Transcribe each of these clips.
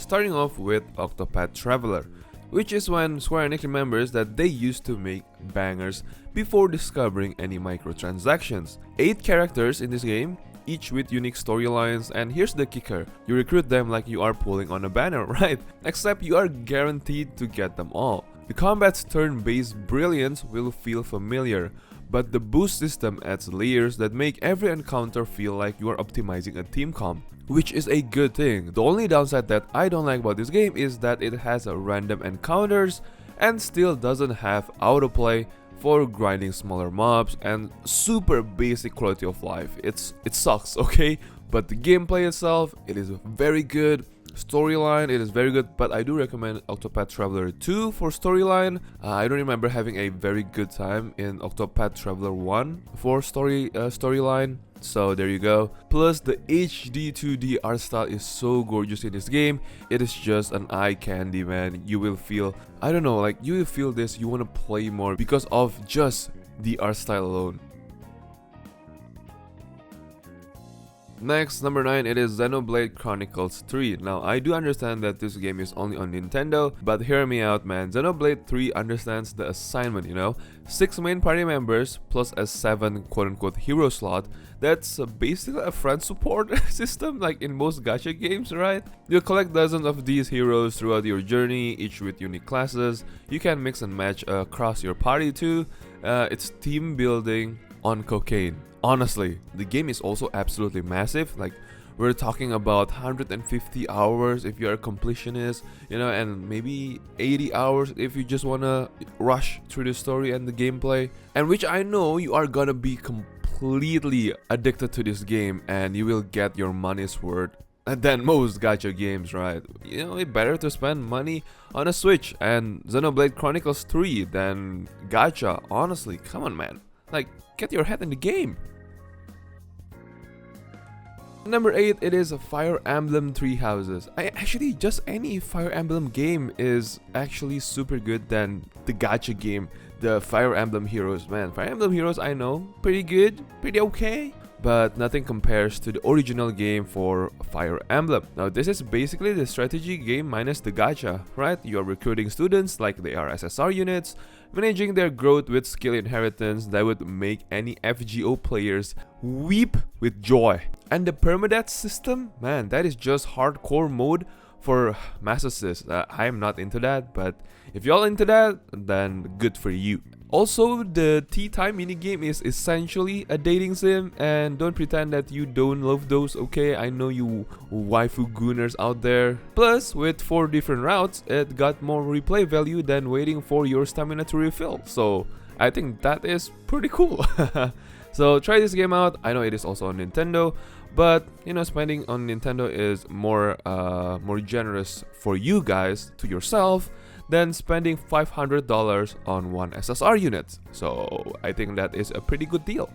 starting off with Octopath Traveler, which is when Square Enix remembers that they used to make bangers before discovering any microtransactions. 8 characters in this game, each with unique storylines, and here's the kicker, you recruit them like you are pulling on a banner, right? Except you are guaranteed to get them all. The combat's turn-based brilliance will feel familiar, but the boost system adds layers that make every encounter feel like you are optimizing a team comp, which is a good thing. The only downside that I don't like about this game is that it has random encounters and still doesn't have autoplay for grinding smaller mobs and super basic quality of life. It sucks, okay? But the gameplay itself, it is very good. Storyline, it is very good, but I do recommend Octopath Traveler 2 for storyline. I don't remember having a very good time in Octopath Traveler 1 for storyline. So there you go. Plus the HD 2D art style is so gorgeous in this game. It is just an eye candy, man. You will feel, I don't know, like you will feel this, you want to play more because of just the art style alone. Next, number 9, it is Xenoblade Chronicles 3. Now, I do understand that this game is only on Nintendo, but hear me out, man. Xenoblade 3 understands the assignment, you know? 6 main party members plus a 7 quote-unquote hero slot. That's basically a friend support system like in most gacha games, right? You'll collect dozens of these heroes throughout your journey, each with unique classes. You can mix and match across your party too. It's team building on cocaine. Honestly, the game is also absolutely massive. Like, we're talking about 150 hours if you're a completionist, you know, and maybe 80 hours if you just wanna rush through the story and the gameplay. And which I know you are gonna be completely addicted to this game and you will get your money's worth than most gacha games, right? You know, it's better to spend money on a Switch and Xenoblade Chronicles 3 than gacha. Honestly, come on, man. Like, get your head in the game. Number 8, it is Fire Emblem Three Houses. Actually, just any Fire Emblem game is actually super good than the gacha game, the Fire Emblem Heroes, man. Fire Emblem Heroes, I know, pretty good, pretty okay, but nothing compares to the original game for Fire Emblem. Now, this is basically the strategy game minus the gacha, right? You are recruiting students like they are SSR units, managing their growth with skill inheritance that would make any FGO players weep with joy. And the permadeath system, man, that is just hardcore mode for masochists. I am not into that, but if y'all into that, then good for you. Also, the tea time minigame is essentially a dating sim, and don't pretend that you don't love those, okay? I know you waifu gooners out there. Plus, with 4 different routes, it got more replay value than waiting for your stamina to refill. So, I think that is pretty cool. So, try this game out. I know it is also on Nintendo, but you know, spending on Nintendo is more generous for you guys to yourself than spending $500 on one SSR unit. So I think that is a pretty good deal.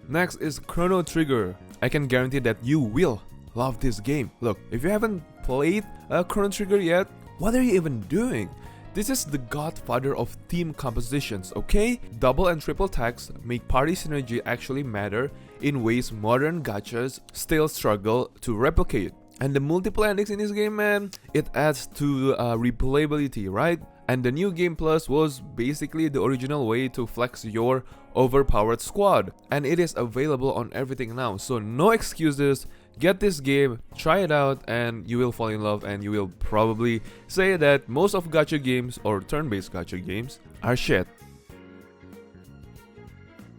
Next is Chrono Trigger. I can guarantee that you will love this game. Look, if you haven't played Chrono Trigger yet, what are you even doing? This is the godfather of team compositions, okay? Double and triple tags make party synergy actually matter in ways modern gachas still struggle to replicate. And the multiple endings in this game, man, it adds to replayability, right? And the new Game Plus was basically the original way to flex your overpowered squad. And it is available on everything now, so no excuses. Get this game, try it out, and you will fall in love, and you will probably say that most of gacha games or turn-based gacha games are shit.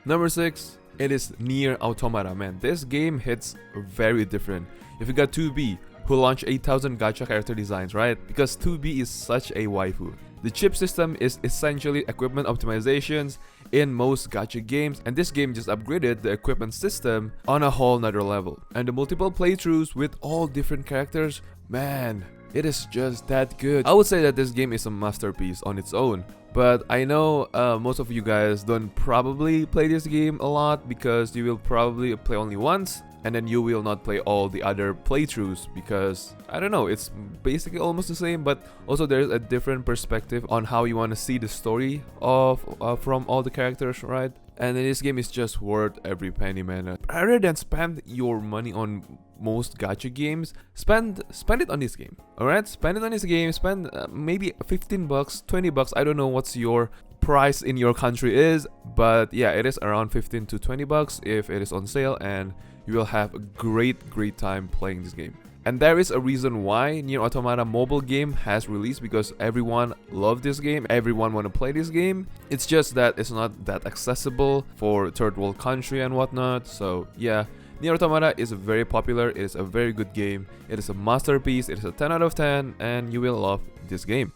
Number 6, it is Nier Automata, man. This game hits very different. If you got 2B, who launched 8,000 gacha character designs, right? Because 2B is such a waifu. The chip system is essentially equipment optimizations in most gacha games, and this game just upgraded the equipment system on a whole nother level. And the multiple playthroughs with all different characters, man, it is just that good. I would say that this game is a masterpiece on its own. But I know most of you guys don't probably play this game a lot because you will probably play only once and then you will not play all the other playthroughs because, I don't know, it's basically almost the same, but also there's a different perspective on how you want to see the story of from all the characters, right? And this game is just worth every penny, man. Rather than spend your money on most gacha games, spend it on this game. All right, spend it on this game. Spend maybe 15 bucks, 20 bucks. I don't know what's your price in your country is, but yeah, it is around 15 to 20 bucks if it is on sale, and you will have a great time playing this game. And there is a reason why Nier Automata mobile game has released, because everyone loved this game, everyone want to play this game. It's just that it's not that accessible for third world country and whatnot. So yeah, Nier Automata is very popular, it is a very good game, it is a masterpiece, it is a 10 out of 10, and you will love this game.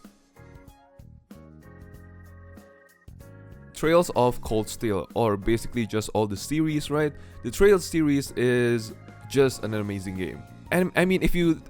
Trails of Cold Steel, or basically just all the series, right? The Trails series is just an amazing game. And I mean, if you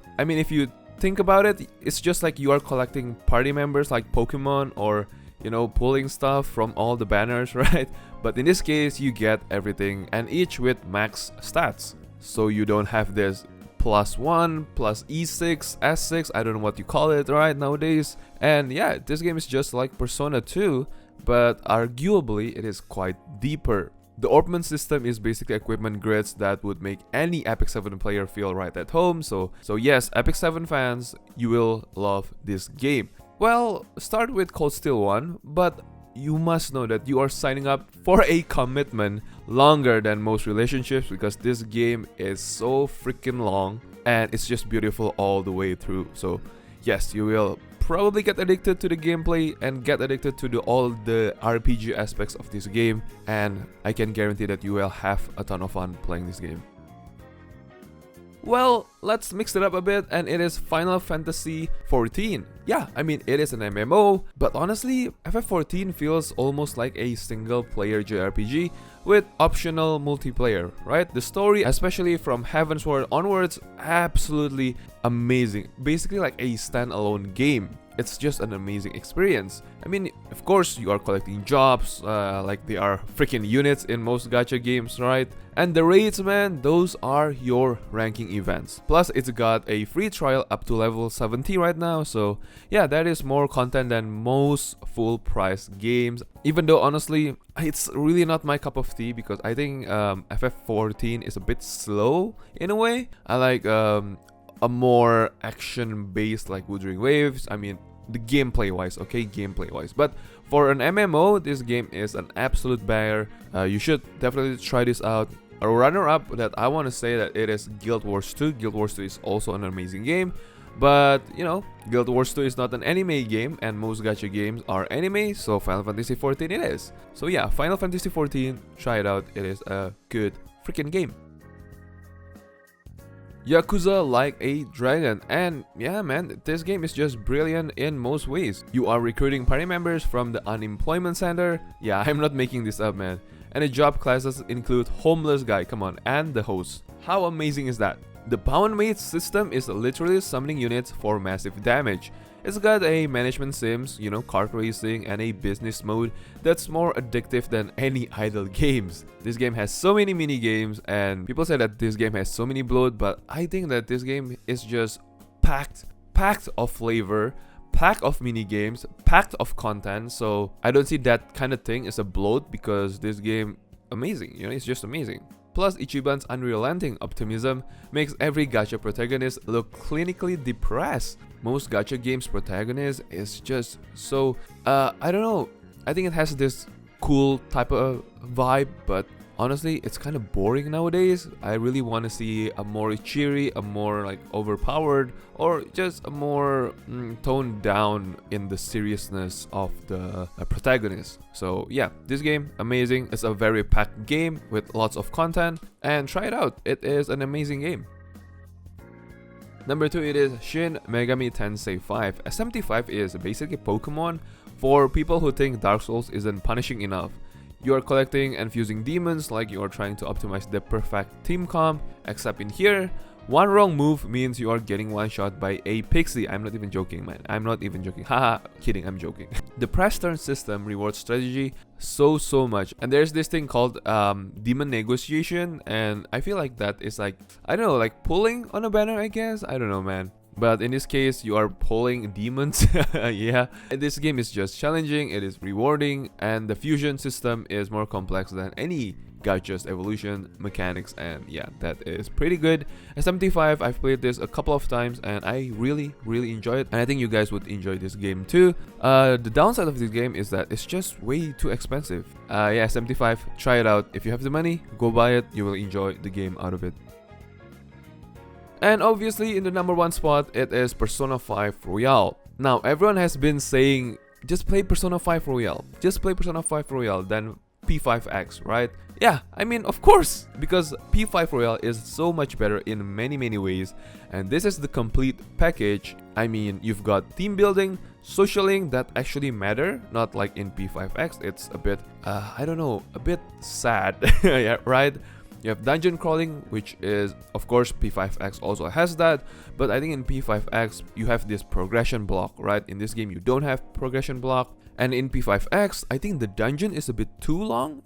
think about it, it's just like you are collecting party members like Pokemon, or you know, pulling stuff from all the banners, right? But in this case, you get everything, and each with max stats. So you don't have this +1, plus E6, S6, I don't know what you call it right nowadays. And yeah, this game is just like Persona 2, but arguably it is quite deeper. The Orpman system is basically equipment grids that would make any Epic 7 player feel right at home. So yes, Epic 7 fans, you will love this game. Well, start with Cold Steel 1, but you must know that you are signing up for a commitment longer than most relationships, because this game is so freaking long and it's just beautiful all the way through. So yes, you will probably get addicted to the gameplay and get addicted to all the RPG aspects of this game, and I can guarantee that you will have a ton of fun playing this game. Well, let's mix it up a bit, and it is Final Fantasy XIV. Yeah, I mean, it is an MMO, but honestly, FF14 feels almost like a single player JRPG with optional multiplayer, right? The story, especially from Heavensward onwards, absolutely amazing. Basically like a standalone game. It's just an amazing experience. I mean, of course, you are collecting jobs, like they are freaking units in most gacha games, right? And the raids, man, those are your ranking events. Plus, it's got a free trial up to level 70 right now, so yeah, that is more content than most full price games. Even though, honestly, it's really not my cup of tea, because I think FF14 is a bit slow in a way. I like a more action-based, like Wuthering Waves. I mean, the gameplay-wise, okay, gameplay-wise. But for an MMO, this game is an absolute banger. You should definitely try this out. A runner-up that I want to say that it is Guild Wars 2. Guild Wars 2 is also an amazing game. But, you know, Guild Wars 2 is not an anime game, and most gacha games are anime, so Final Fantasy XIV it is. So yeah, Final Fantasy XIV, try it out, it is a good freaking game. Yakuza Like a Dragon, and yeah man, this game is just brilliant in most ways. You are recruiting party members from the unemployment center. Yeah, I'm not making this up, man. And the job classes include homeless guy, come on, and the host. How amazing is that? The Pound Mate system is literally summoning units for massive damage. It's got a management sims, you know, kart racing, and a business mode that's more addictive than any idle games. This game has so many mini games, and people say that this game has so many bloat, but I think that this game is just packed of flavor, packed of mini games, packed of content. So I don't see that kind of thing as a bloat, because this game amazing, you know, it's just amazing. Plus, Ichiban's unrelenting optimism makes every gacha protagonist look clinically depressed. Most gacha games protagonist is just so, I don't know, I think it has this cool type of vibe, but honestly, it's kind of boring nowadays. I really want to see a more cheery, a more like overpowered, or just a more toned down in the seriousness of the protagonist. So yeah, this game, amazing. It's a very packed game with lots of content, and try it out. It is an amazing game. Number 2, it is Shin Megami Tensei 5. SMT5 is basically Pokemon for people who think Dark Souls isn't punishing enough. You are collecting and fusing demons like you are trying to optimize the perfect team comp, except in here, one wrong move means you are getting one shot by a pixie. I'm not even joking, man. I'm not even joking. Haha, kidding, I'm joking. The press turn system rewards strategy so much, and there's this thing called demon negotiation, and I feel like that is like, I don't know, like pulling on a banner, I guess. I don't know, man. But in this case, you are pulling demons. Yeah, and this game is just challenging, it is rewarding, and the fusion system is more complex than any Gacha's evolution, mechanics, and yeah, that is pretty good. S75, I've played this a couple of times and I really enjoy it, and I think you guys would enjoy this game too. The downside of this game is that it's just way too expensive. Yeah, 75, try it out. If you have the money, go buy it. You will enjoy the game out of it. And obviously in the number 1 spot, it is Persona 5 Royale. Now everyone has been saying, just play Persona 5 Royale, just play Persona 5 Royale, then P5X, right? Yeah, I mean, of course, because P5 Royale is so much better in many ways, and this is the complete package. I mean, you've got team building, socialing that actually matter, not like in P5X. It's a bit, I don't know, a bit sad, yeah, right? You have dungeon crawling, which is, of course, P5X also has that, but I think in P5X you have this progression block, right? In this game you don't have progression block, and in P5X I think the dungeon is a bit too long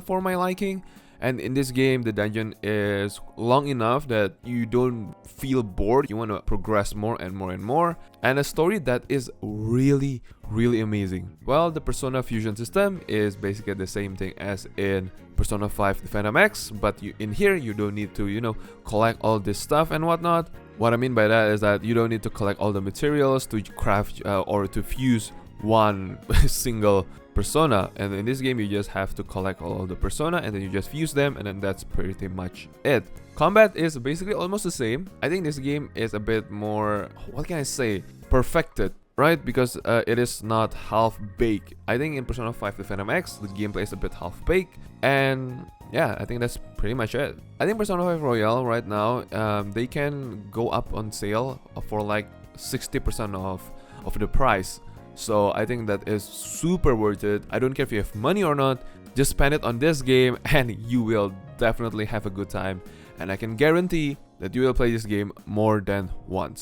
for my liking, and in this game the dungeon is long enough that you don't feel bored. You want to progress more and more, and a story that is really amazing. Well, the Persona fusion system is basically the same thing as in Persona 5 The Phantom X, but in here you don't need to, you know, collect all this stuff and whatnot. What I mean by that is that you don't need to collect all the materials to craft or to fuse one single persona, and in this game you just have to collect all of the persona and then you just fuse them, and then that's pretty much it. Combat is basically almost the same. I think this game is a bit more, what can I say, perfected, right? Because it is not half-baked. I think in Persona 5 The Phantom X the gameplay is a bit half-baked, and yeah, I think that's pretty much it. I think Persona 5 Royale right now, they can go up on sale for like 60% off of the price. So I think that is super worth it. I don't care if you have money or not, just spend it on this game and you will definitely have a good time. And I can guarantee that you will play this game more than once.